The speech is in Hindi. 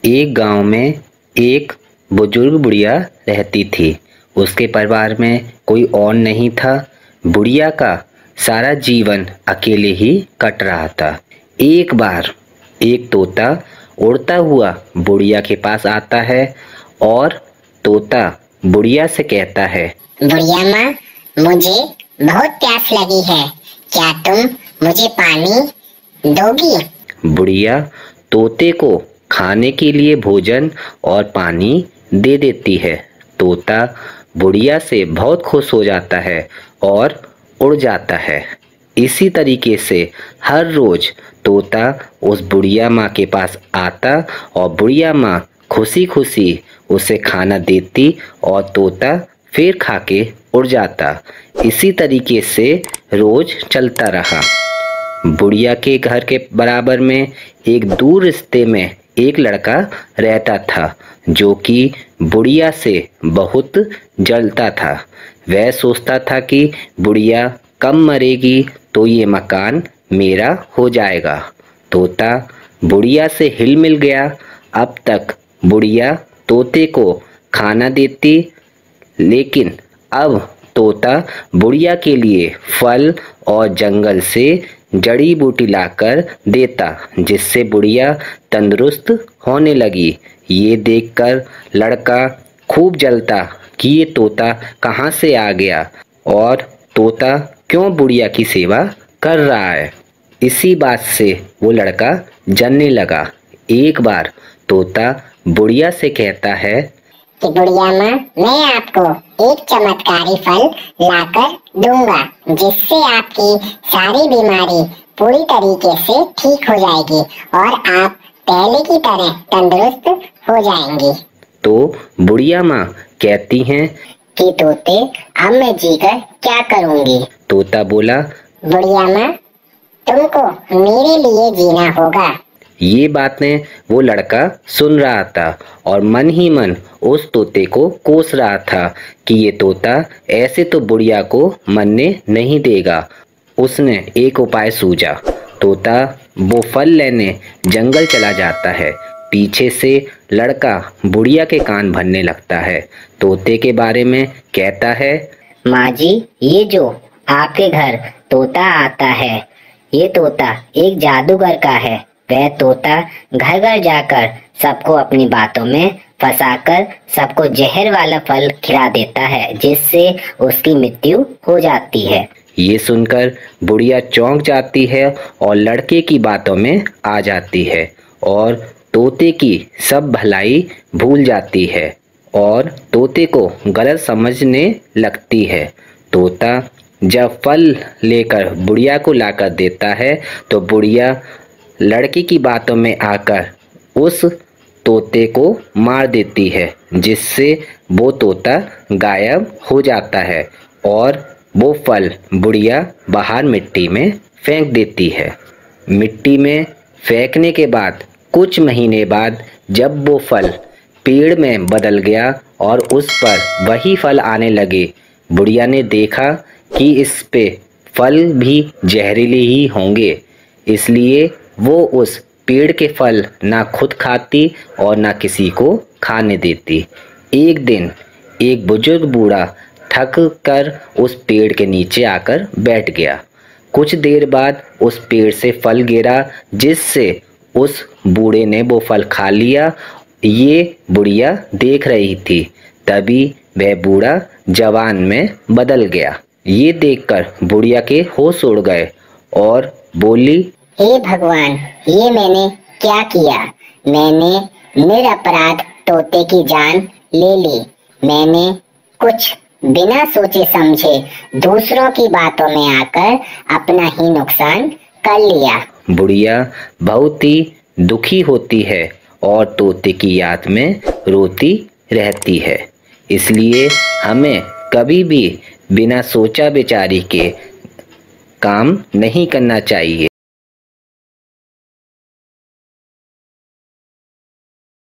एक गांव में एक बुजुर्ग बुढ़िया रहती थी। उसके परिवार में कोई और नहीं था। बुढ़िया का सारा जीवन अकेले ही कट रहा था। एक बार एक तोता उड़ता हुआ बुढ़िया के पास आता है और तोता बुढ़िया से कहता है, बुढ़िया माँ, मुझे बहुत प्यास लगी है, क्या तुम मुझे पानी दोगी? बुढ़िया तोते को खाने के लिए भोजन और पानी दे देती है। तोता बुढ़िया से बहुत खुश हो जाता है और उड़ जाता है। इसी तरीके से हर रोज तोता उस बुढ़िया माँ के पास आता और बुढ़िया माँ खुशी खुशी उसे खाना देती और तोता फिर खा के उड़ जाता। इसी तरीके से रोज चलता रहा। बुढ़िया के घर के बराबर में एक दूर रिश्ते में एक लड़का रहता था जो कि बुढ़िया से बहुत जलता था। वह सोचता था कि बुढ़िया कब मरेगी तो ये मकान मेरा हो जाएगा। तोता बुढ़िया से हिल मिल गया। अब तक बुढ़िया तोते को खाना देती, लेकिन अब तोता बुढ़िया के लिए फल और जंगल से जड़ी बूटी लाकर देता, जिससे बुढ़िया तंदुरुस्त होने लगी। ये देखकर लड़का खूब जलता कि ये तोता कहाँ से आ गया और तोता क्यों बुढ़िया की सेवा कर रहा है। इसी बात से वो लड़का जलने लगा। एक बार तोता बुढ़िया से कहता है कि बुढ़िया माँ, मैं आपको एक चमत्कारी फल लाकर दूंगा, जिससे आपकी सारी बीमारी पूरी तरीके से ठीक हो जाएगी और आप पहले की तरह तंदुरुस्त हो जाएंगी। तो बुढ़िया माँ कहती हैं कि तोते, अब मैं जीकर क्या करूंगी? तोता बोला, बुढ़िया माँ, तुमको मेरे लिए जीना होगा। ये बातें वो लड़का सुन रहा था और मन ही मन उस तोते को कोस रहा था कि ये तोता ऐसे तो बुढ़िया को मरने नहीं देगा। उसने एक उपाय सूझा। तोता वो फल लेने जंगल चला जाता है। पीछे से लड़का बुढ़िया के कान भरने लगता है। तोते के बारे में कहता है, माँ जी, ये जो आपके घर तोता आता है, ये तोता एक जादूगर का है। वह तोता घर घर जाकर सबको अपनी बातों में फंसाकर सबको जहर वाला फल खिला देता है, जिससे उसकी मृत्यु हो जाती है। ये सुनकर बुढ़िया चौंक जाती है और लड़के की बातों में आ जाती है और तोते की सब भलाई भूल जाती है और तोते को गलत समझने लगती है। तोता जब फल लेकर बुढ़िया को लाकर देता है तो बुढ़िया लड़के की बातों में आकर उस तोते को मार देती है, जिससे वो तोता गायब हो जाता है और वो फल बुढ़िया बाहर मिट्टी में फेंक देती है। मिट्टी में फेंकने के बाद कुछ महीने बाद जब वो फल पेड़ में बदल गया और उस पर वही फल आने लगे, बुढ़िया ने देखा कि इस पे फल भी जहरीले ही होंगे, इसलिए वो उस पेड़ के फल ना खुद खाती और ना किसी को खाने देती। एक दिन एक बुजुर्ग बूढ़ा थक कर उस पेड़ के नीचे आकर बैठ गया। कुछ देर बाद उस पेड़ से फल गिरा, जिससे उस बूढ़े ने वो फल खा लिया। ये बुढ़िया देख रही थी। तभी वह बूढ़ा जवान में बदल गया। ये देखकर बुढ़िया के होश उड़ गए और बोली, हे भगवान, ये मैंने क्या किया? मैंने निरपराध तोते की जान ले ली। मैंने कुछ बिना सोचे समझे दूसरों की बातों में आकर अपना ही नुकसान कर लिया। बुढ़िया बहुत ही दुखी होती है और तोते की याद में रोती रहती है। इसलिए हमें कभी भी बिना सोचा विचारी के काम नहीं करना चाहिए।